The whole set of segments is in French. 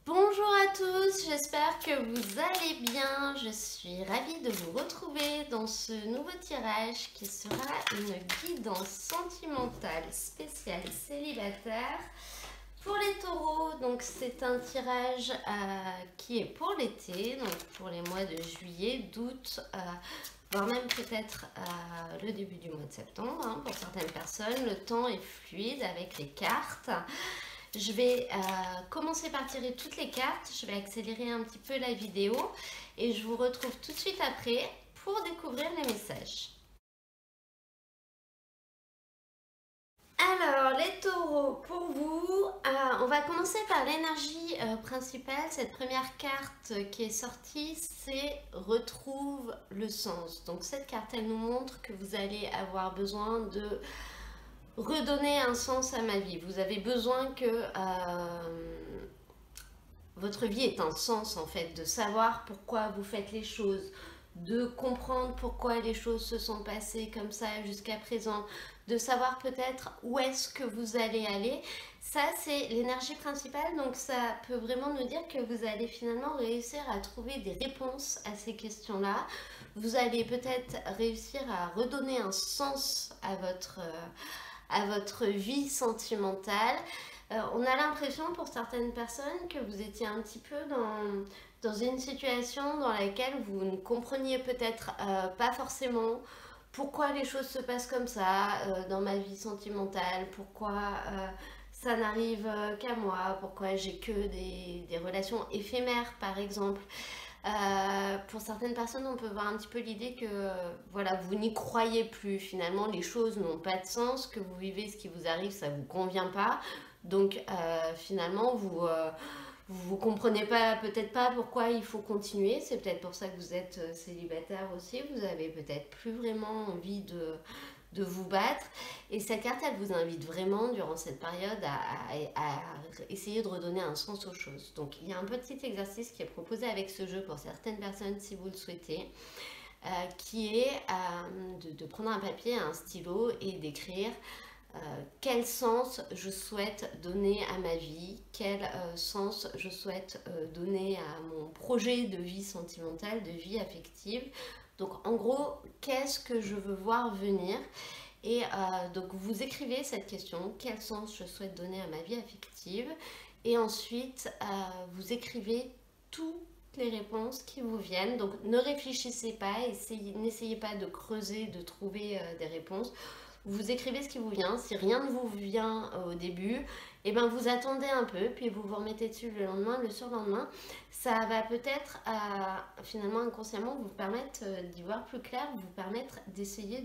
Bonjour à tous, j'espère que vous allez bien. Je suis ravie de vous retrouver dans ce nouveau tirage qui sera une guidance sentimentale spéciale célibataire pour les taureaux. Donc c'est un tirage qui est pour l'été, donc pour les mois de juillet, d'août, voire même peut-être le début du mois de septembre, hein, pour certaines personnes. Le temps est fluide avec les cartes. Je vais commencer par tirer toutes les cartes, je vais accélérer un petit peu la vidéo et je vous retrouve tout de suite après pour découvrir les messages. Alors les taureaux, pour vous, on va commencer par l'énergie principale. Cette première carte qui est sortie, c'est retrouve le sens. Donc cette carte, elle nous montre que vous allez avoir besoin de redonner un sens à ma vie. Vous avez besoin que votre vie ait un sens en fait, de savoir pourquoi vous faites les choses, de comprendre pourquoi les choses se sont passées comme ça jusqu'à présent, de savoir peut-être où est-ce que vous allez aller. Ça, c'est l'énergie principale, donc ça peut vraiment nous dire que vous allez finalement réussir à trouver des réponses à ces questions-là. Vous allez peut-être réussir à redonner un sens à votre vie sentimentale. On a l'impression pour certaines personnes que vous étiez un petit peu dans une situation dans laquelle vous ne compreniez peut-être pas forcément pourquoi les choses se passent comme ça dans ma vie sentimentale, pourquoi ça n'arrive qu'à moi, pourquoi j'ai que des relations éphémères par exemple. Pour certaines personnes, on peut voir un petit peu l'idée que voilà, vous n'y croyez plus. Finalement, les choses n'ont pas de sens, que vous vivez, ce qui vous arrive, ça vous convient pas. Donc finalement, vous comprenez pas, peut-être pas pourquoi il faut continuer. C'est peut-être pour ça que vous êtes célibataire aussi. Vous avez peut-être plus vraiment envie de vous battre. Et cette carte, elle vous invite vraiment durant cette période à essayer de redonner un sens aux choses. Donc il y a un petit exercice qui est proposé avec ce jeu pour certaines personnes si vous le souhaitez, qui est de prendre un papier, un stylo et d'écrire quel sens je souhaite donner à ma vie, quel sens je souhaite donner à mon projet de vie sentimentale, de vie affective. Donc en gros, qu'est-ce que je veux voir venir? Et donc vous écrivez cette question, quel sens je souhaite donner à ma vie affective? Et ensuite, vous écrivez toutes les réponses qui vous viennent. Donc ne réfléchissez pas, n'essayez pas de creuser, de trouver des réponses. Vous écrivez ce qui vous vient. Si rien ne vous vient au début, et ben vous attendez un peu, puis vous vous remettez dessus le lendemain, le surlendemain. Ça va peut-être finalement inconsciemment vous permettre d'y voir plus clair, vous permettre d'essayer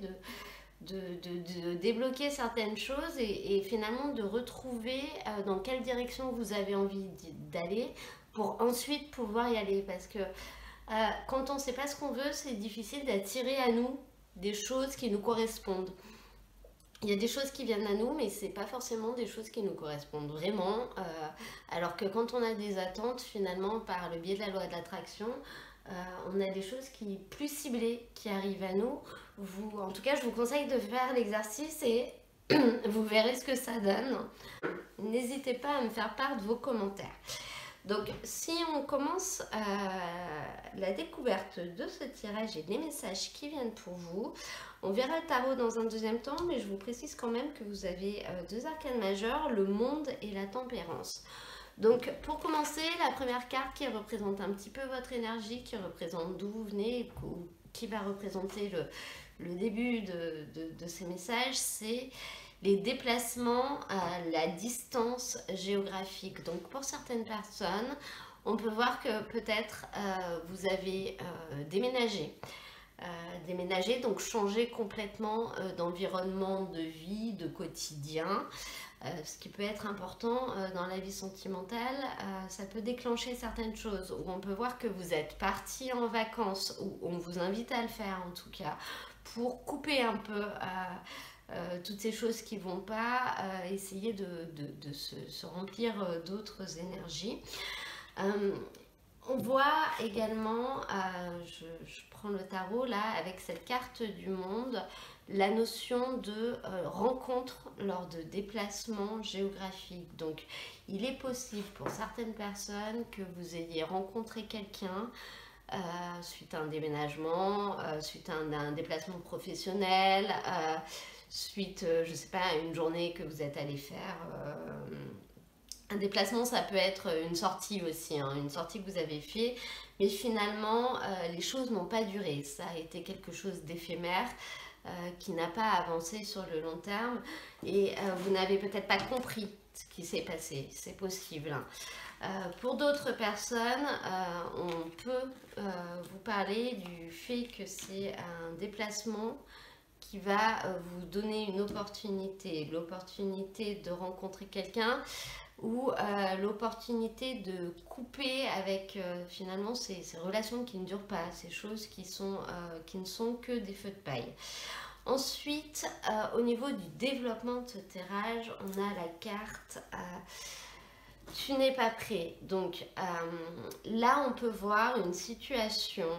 de débloquer certaines choses et finalement de retrouver dans quelle direction vous avez envie d'aller pour ensuite pouvoir y aller. Parce que quand on ne sait pas ce qu'on veut, c'est difficile d'attirer à nous des choses qui nous correspondent. Il y a des choses qui viennent à nous, mais c'est pas forcément des choses qui nous correspondent vraiment. Alors que quand on a des attentes, finalement, par le biais de la loi de l'attraction, on a des choses plus ciblées qui arrivent à nous. En tout cas, je vous conseille de faire l'exercice et vous verrez ce que ça donne. N'hésitez pas à me faire part de vos commentaires. Donc, si on commence la découverte de ce tirage et des messages qui viennent pour vous, on verra le tarot dans un deuxième temps, mais je vous précise quand même que vous avez deux arcanes majeurs, le monde et la tempérance. Donc, pour commencer, la première carte qui représente un petit peu votre énergie, qui représente d'où vous venez, ou qui va représenter le début de ces messages, c'est les déplacements à la distance géographique. Donc pour certaines personnes, on peut voir que peut-être vous avez déménagé. Donc changer complètement d'environnement de vie, de quotidien. Ce qui peut être important dans la vie sentimentale, ça peut déclencher certaines choses. Où on peut voir que vous êtes parti en vacances, ou on vous invite à le faire en tout cas, pour couper un peu toutes ces choses qui ne vont pas, essayer de se remplir d'autres énergies. On voit également, je prends le tarot là, avec cette carte du monde, la notion de rencontre lors de déplacements géographiques. Donc, il est possible pour certaines personnes que vous ayez rencontré quelqu'un suite à un déménagement, suite à un déplacement professionnel, suite, je sais pas, à une journée que vous êtes allé faire. Un déplacement, ça peut être une sortie aussi, hein, une sortie que vous avez fait, mais finalement, les choses n'ont pas duré. Ça a été quelque chose d'éphémère qui n'a pas avancé sur le long terme et vous n'avez peut-être pas compris ce qui s'est passé. C'est possible, hein. Pour d'autres personnes, on peut vous parler du fait que c'est un déplacement qui va vous donner une opportunité, l'opportunité de rencontrer quelqu'un ou l'opportunité de couper avec finalement ces relations qui ne durent pas, ces choses qui ne sont que des feux de paille. Ensuite, au niveau du développement de ce tirage, on a la carte tu n'es pas prêt. Donc là, on peut voir une situation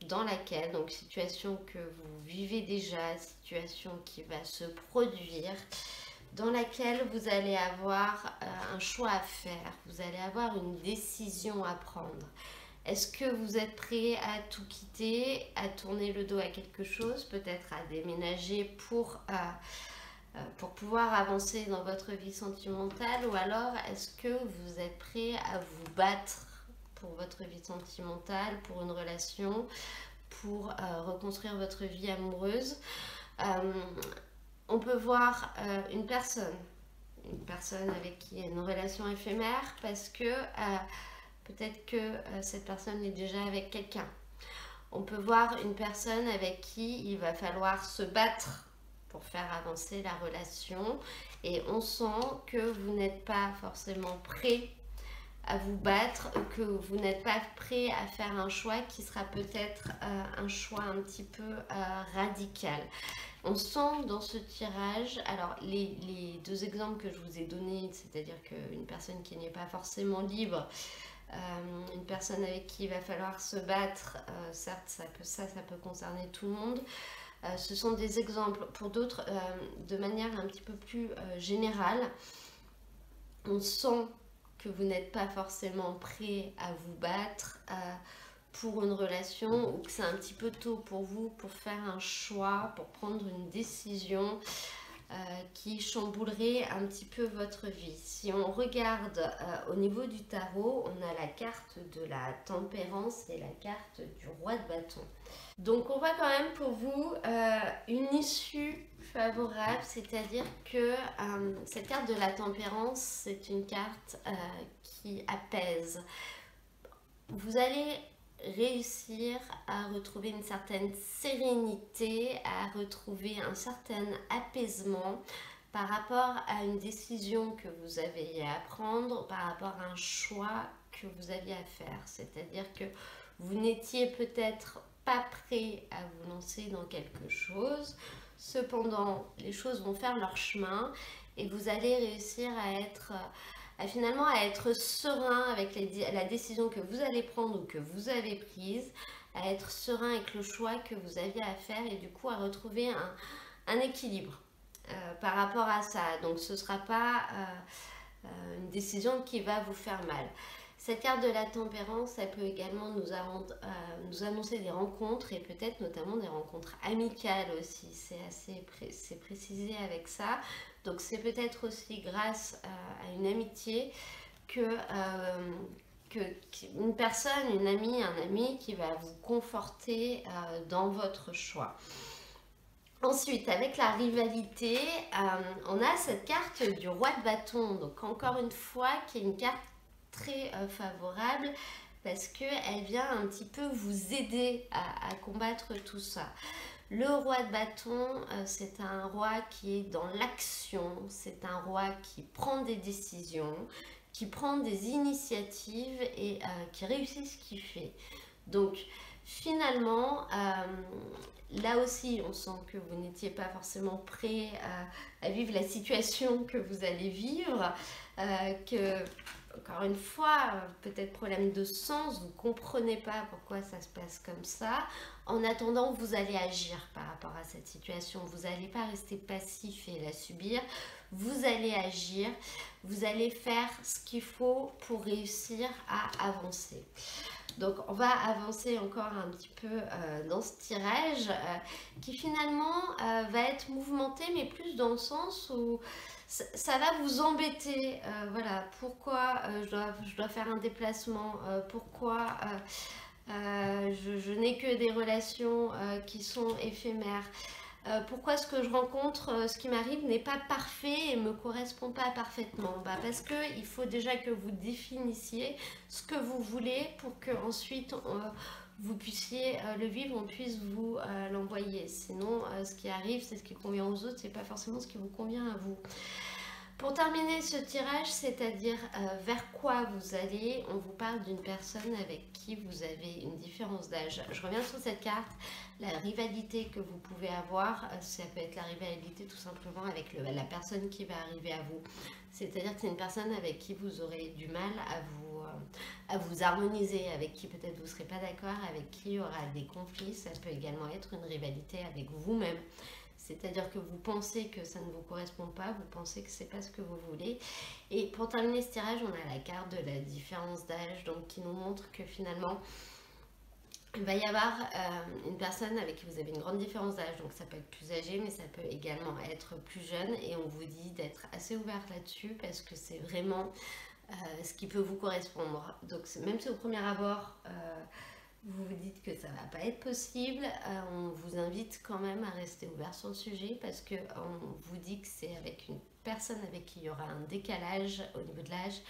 dans laquelle, donc situation que vous vivez déjà, situation qui va se produire, dans laquelle vous allez avoir un choix à faire, vous allez avoir une décision à prendre. Est-ce que vous êtes prêt à tout quitter, à tourner le dos à quelque chose, peut-être à déménager pour pouvoir avancer dans votre vie sentimentale, ou alors est-ce que vous êtes prêt à vous battre pour votre vie sentimentale, pour une relation, pour reconstruire votre vie amoureuse. On peut voir une personne avec qui il y a une relation éphémère parce que peut-être que cette personne est déjà avec quelqu'un. On peut voir une personne avec qui il va falloir se battre pour faire avancer la relation et on sent que vous n'êtes pas forcément prêt à vous battre, que vous n'êtes pas prêt à faire un choix qui sera peut-être un choix un petit peu radical. On sent dans ce tirage, alors les deux exemples que je vous ai donnés, c'est-à-dire qu'une personne qui n'est pas forcément libre, une personne avec qui il va falloir se battre, certes ça peut concerner tout le monde. Ce sont des exemples. Pour d'autres, de manière un petit peu plus générale, on sent que vous n'êtes pas forcément prêt à vous battre pour une relation ou que c'est un petit peu tôt pour vous pour faire un choix, pour prendre une décision qui chamboulerait un petit peu votre vie. Si on regarde au niveau du tarot, on a la carte de la tempérance et la carte du roi de bâton. Donc on voit quand même pour vous une issue favorable, c'est-à-dire que cette carte de la tempérance, c'est une carte qui apaise. Vous allez réussir à retrouver une certaine sérénité, à retrouver un certain apaisement par rapport à une décision que vous avez à prendre, par rapport à un choix que vous aviez à faire. C'est-à-dire que vous n'étiez peut-être pas prêt à vous lancer dans quelque chose, cependant les choses vont faire leur chemin et vous allez réussir finalement à être serein avec la décision que vous allez prendre ou que vous avez prise, à être serein avec le choix que vous aviez à faire et du coup à retrouver un équilibre par rapport à ça. Donc ce ne sera pas une décision qui va vous faire mal. Cette carte de la tempérance, ça peut également nous annoncer des rencontres et peut-être notamment des rencontres amicales aussi. C'est précisé avec ça. Donc c'est peut-être aussi grâce à une amitié que une personne, une amie, un ami qui va vous conforter dans votre choix. Ensuite, avec la rivalité, on a cette carte du roi de bâton. Donc encore une fois, qui est une carte très favorable parce qu'elle vient un petit peu vous aider à combattre tout ça. Le roi de bâton, c'est un roi qui est dans l'action, c'est un roi qui prend des décisions, qui prend des initiatives et qui réussit ce qu'il fait. Donc finalement, là aussi, on sent que vous n'étiez pas forcément prêt à vivre la situation que vous allez vivre, que encore une fois, peut-être problème de sens, vous ne comprenez pas pourquoi ça se passe comme ça. En attendant, vous allez agir par rapport à cette situation. Vous n'allez pas rester passif et la subir. Vous allez agir. Vous allez faire ce qu'il faut pour réussir à avancer. Donc on va avancer encore un petit peu dans ce tirage qui finalement va être mouvementé, mais plus dans le sens où ça va vous embêter. Voilà, pourquoi je dois faire un déplacement, pourquoi je n'ai que des relations qui sont éphémères. Pourquoi ce que je rencontre, ce qui m'arrive n'est pas parfait et ne me correspond pas parfaitement? Parce qu'il faut déjà que vous définissiez ce que vous voulez pour que ensuite vous puissiez le vivre, on puisse vous l'envoyer. Sinon, ce qui arrive, c'est ce qui convient aux autres, c'est pas forcément ce qui vous convient à vous. Pour terminer ce tirage, c'est-à-dire vers quoi vous allez, on vous parle d'une personne avec qui vous avez une différence d'âge. Je reviens sur cette carte, la rivalité que vous pouvez avoir, ça peut être la rivalité tout simplement avec la personne qui va arriver à vous. C'est-à-dire que c'est une personne avec qui vous aurez du mal à vous harmoniser, avec qui peut-être vous ne serez pas d'accord, avec qui il y aura des conflits. Ça peut également être une rivalité avec vous-même. C'est-à-dire que vous pensez que ça ne vous correspond pas, vous pensez que c'est pas ce que vous voulez. Et pour terminer ce tirage, on a la carte de la différence d'âge, donc qui nous montre que finalement, il va y avoir une personne avec qui vous avez une grande différence d'âge, donc ça peut être plus âgé, mais ça peut également être plus jeune. Et on vous dit d'être assez ouvert là-dessus parce que c'est vraiment ce qui peut vous correspondre. Donc même si au premier abord, vous vous dites que ça ne va pas être possible, on vous invite quand même à rester ouvert sur le sujet parce qu'on vous dit que c'est avec une personne avec qui il y aura un décalage au niveau de l'âge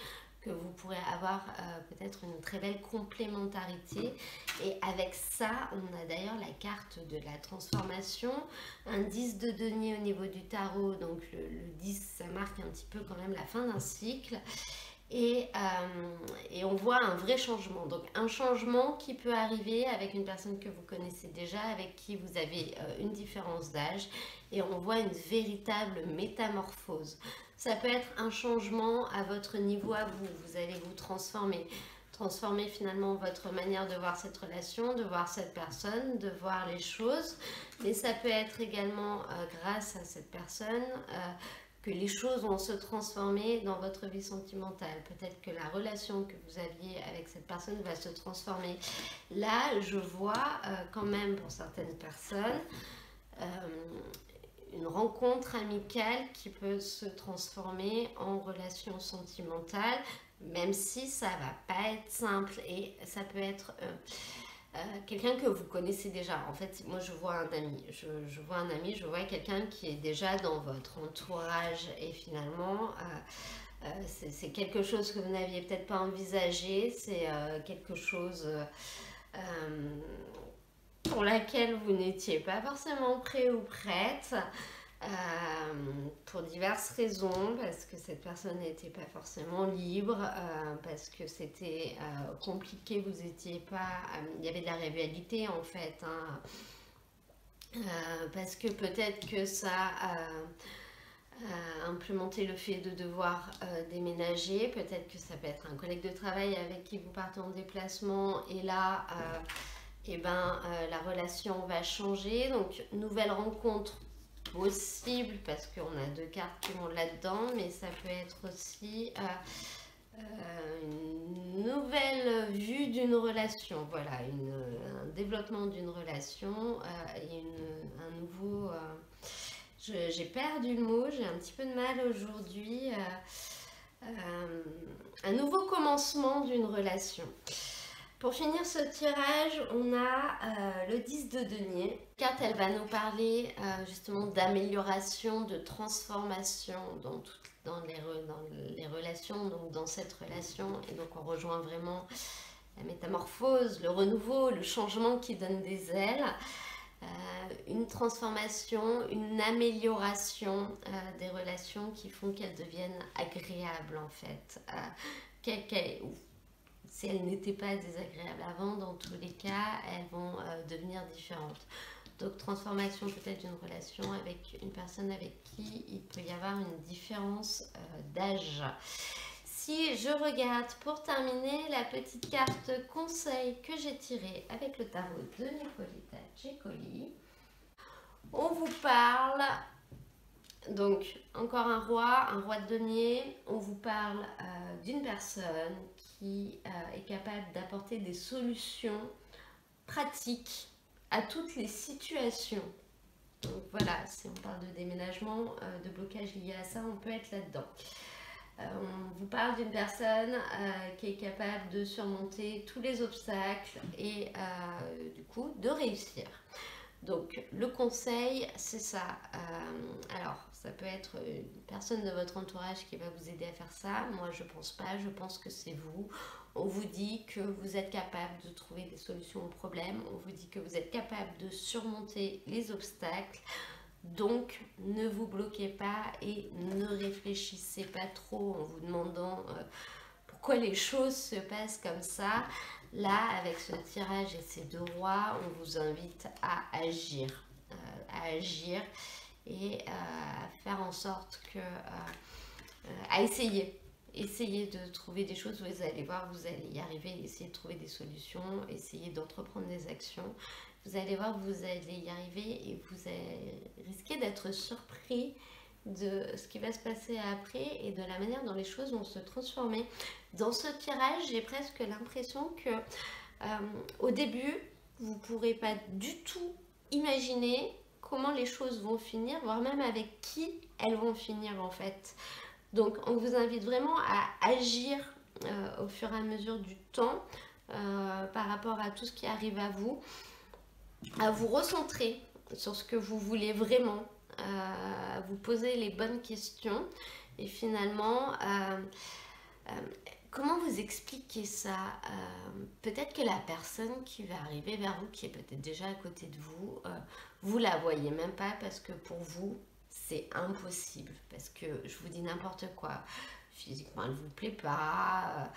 que vous pourrez avoir peut-être une très belle complémentarité. Et avec ça, on a d'ailleurs la carte de la transformation, un 10 de denier au niveau du tarot, donc le 10 ça marque un petit peu quand même la fin d'un cycle. Et on voit un vrai changement, donc un changement qui peut arriver avec une personne que vous connaissez déjà, avec qui vous avez une différence d'âge, et on voit une véritable métamorphose. Ça peut être un changement à votre niveau à vous, vous allez vous transformer finalement votre manière de voir cette relation, de voir cette personne, de voir les choses, mais ça peut être également grâce à cette personne que les choses vont se transformer dans votre vie sentimentale. Peut-être que la relation que vous aviez avec cette personne va se transformer. Là, je vois quand même pour certaines personnes une rencontre amicale qui peut se transformer en relation sentimentale, même si ça va pas être simple et ça peut être quelqu'un que vous connaissez déjà. En fait, moi je vois un ami, je vois quelqu'un qui est déjà dans votre entourage et finalement c'est quelque chose que vous n'aviez peut-être pas envisagé, c'est quelque chose pour laquelle vous n'étiez pas forcément prêt ou prête. Pour diverses raisons, parce que cette personne n'était pas forcément libre, parce que c'était compliqué, vous étiez pas, il y avait de la rivalité en fait, hein, parce que peut-être que ça a implémenté le fait de devoir déménager, peut-être que ça peut être un collègue de travail avec qui vous partez en déplacement et là la relation va changer, donc nouvelle rencontre possible parce qu'on a deux cartes qui vont là-dedans, mais ça peut être aussi une nouvelle vue d'une relation, voilà, un développement d'une relation et un nouveau... j'ai perdu le mot, j'ai un petit peu de mal aujourd'hui. Un nouveau commencement d'une relation. Pour finir ce tirage, on a le 10 de denier. La carte, elle va nous parler justement d'amélioration, de transformation dans les relations, donc dans cette relation. Et donc on rejoint vraiment la métamorphose, le renouveau, le changement qui donne des ailes. Une transformation, une amélioration des relations qui font qu'elles deviennent agréables en fait. Si elles n'étaient pas désagréables avant, dans tous les cas, elles vont devenir différentes. Donc transformation peut-être d'une relation avec une personne avec qui il peut y avoir une différence d'âge. si je regarde pour terminer la petite carte conseil que j'ai tirée avec le tarot de Nicoletta Cecoli, on vous parle, donc encore un roi de denier, on vous parle d'une personne qui est capable d'apporter des solutions pratiques à toutes les situations. Donc voilà, si on parle de déménagement, de blocage lié à ça, on peut être là-dedans. On vous parle d'une personne qui est capable de surmonter tous les obstacles et du coup de réussir. Donc le conseil, c'est ça. Alors, ça peut être une personne de votre entourage qui va vous aider à faire ça. Moi, je pense pas. Je pense que c'est vous. On vous dit que vous êtes capable de trouver des solutions aux problèmes. On vous dit que vous êtes capable de surmonter les obstacles. Donc, ne vous bloquez pas et ne réfléchissez pas trop en vous demandant pourquoi les choses se passent comme ça. Là, avec ce tirage et ces deux rois, on vous invite à agir et à faire en sorte que, à essayer de trouver des choses. Vous allez voir, vous allez y arriver, essayer de trouver des solutions, essayer d'entreprendre des actions. Vous allez voir, vous allez y arriver et vous allez risquer d'être surpris de ce qui va se passer après et de la manière dont les choses vont se transformer. Dans ce tirage, j'ai presque l'impression que au début, vous ne pourrez pas du tout imaginer comment les choses vont finir, voire même avec qui elles vont finir en fait. Donc on vous invite vraiment à agir au fur et à mesure du temps par rapport à tout ce qui arrive à vous recentrer sur ce que vous voulez vraiment, à vous poser les bonnes questions et finalement comment vous expliquer ça? Peut-être que la personne qui va arriver vers vous, qui est peut-être déjà à côté de vous, vous la voyez même pas parce que pour vous c'est impossible, parce que je vous dis n'importe quoi, physiquement elle vous plaît pas,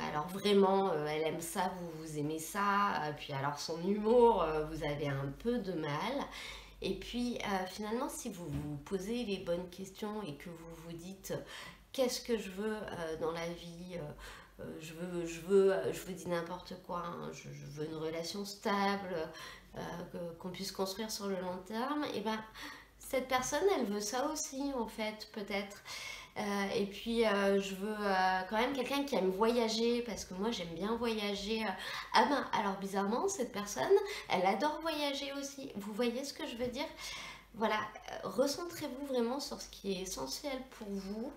alors vraiment elle aime ça, vous aimez ça, puis alors son humour, vous avez un peu de mal. Et puis finalement, si vous vous posez les bonnes questions et que vous vous dites qu'est-ce que je veux dans la vie, je vous dis n'importe quoi, hein, je veux une relation stable, qu'on puisse construire sur le long terme, et ben cette personne elle veut ça aussi en fait peut-être. Et puis je veux quand même quelqu'un qui aime voyager parce que moi j'aime bien voyager. Ah ben alors bizarrement cette personne elle adore voyager aussi. Vous voyez ce que je veux dire? Voilà, recentrez-vous vraiment sur ce qui est essentiel pour vous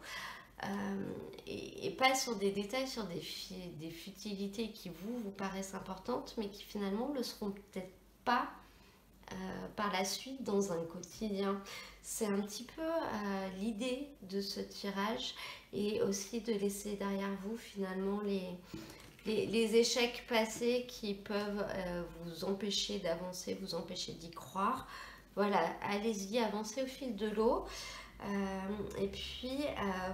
et pas sur des détails, sur des futilités qui vous paraissent importantes mais qui finalement ne le seront peut-être pas par la suite dans un quotidien. C'est un petit peu l'idée de ce tirage et aussi de laisser derrière vous finalement les échecs passés qui peuvent vous empêcher d'avancer, vous empêcher d'y croire. Voilà, allez-y, avancez au fil de l'eau. Et puis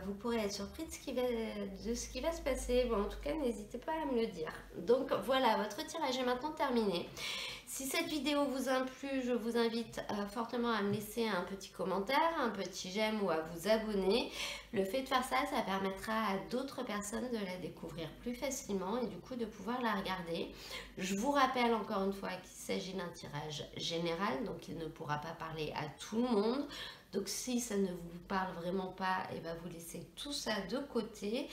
vous pourrez être surpris de ce qui va se passer. Bon, en tout cas, n'hésitez pas à me le dire. Donc voilà, votre tirage est maintenant terminé. Si cette vidéo vous a plu, je vous invite fortement à me laisser un petit commentaire, un petit j'aime ou à vous abonner. Le fait de faire ça, ça permettra à d'autres personnes de la découvrir plus facilement et du coup de pouvoir la regarder. Je vous rappelle encore une fois qu'il s'agit d'un tirage général, donc il ne pourra pas parler à tout le monde. Donc si ça ne vous parle vraiment pas, et ben vous laissez tout ça de côté.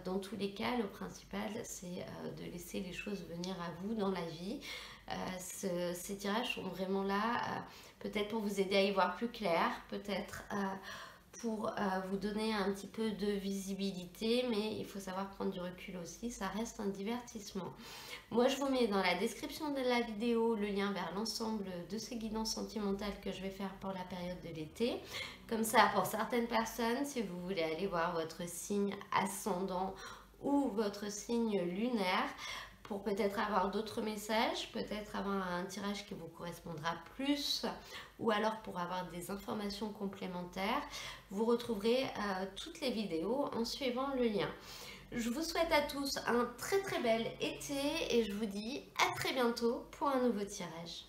Dans tous les cas, le principal, c'est de laisser les choses venir à vous dans la vie. Ces tirages sont vraiment là, peut-être pour vous aider à y voir plus clair, peut-être pour vous donner un petit peu de visibilité, mais il faut savoir prendre du recul aussi, ça reste un divertissement. Moi, je vous mets dans la description de la vidéo le lien vers l'ensemble de ces guidances sentimentales que je vais faire pour la période de l'été. Comme ça, pour certaines personnes, si vous voulez aller voir votre signe ascendant ou votre signe lunaire, pour peut-être avoir d'autres messages, peut-être avoir un tirage qui vous correspondra plus, ou alors pour avoir des informations complémentaires, vous retrouverez toutes les vidéos en suivant le lien. Je vous souhaite à tous un très très bel été et je vous dis à très bientôt pour un nouveau tirage.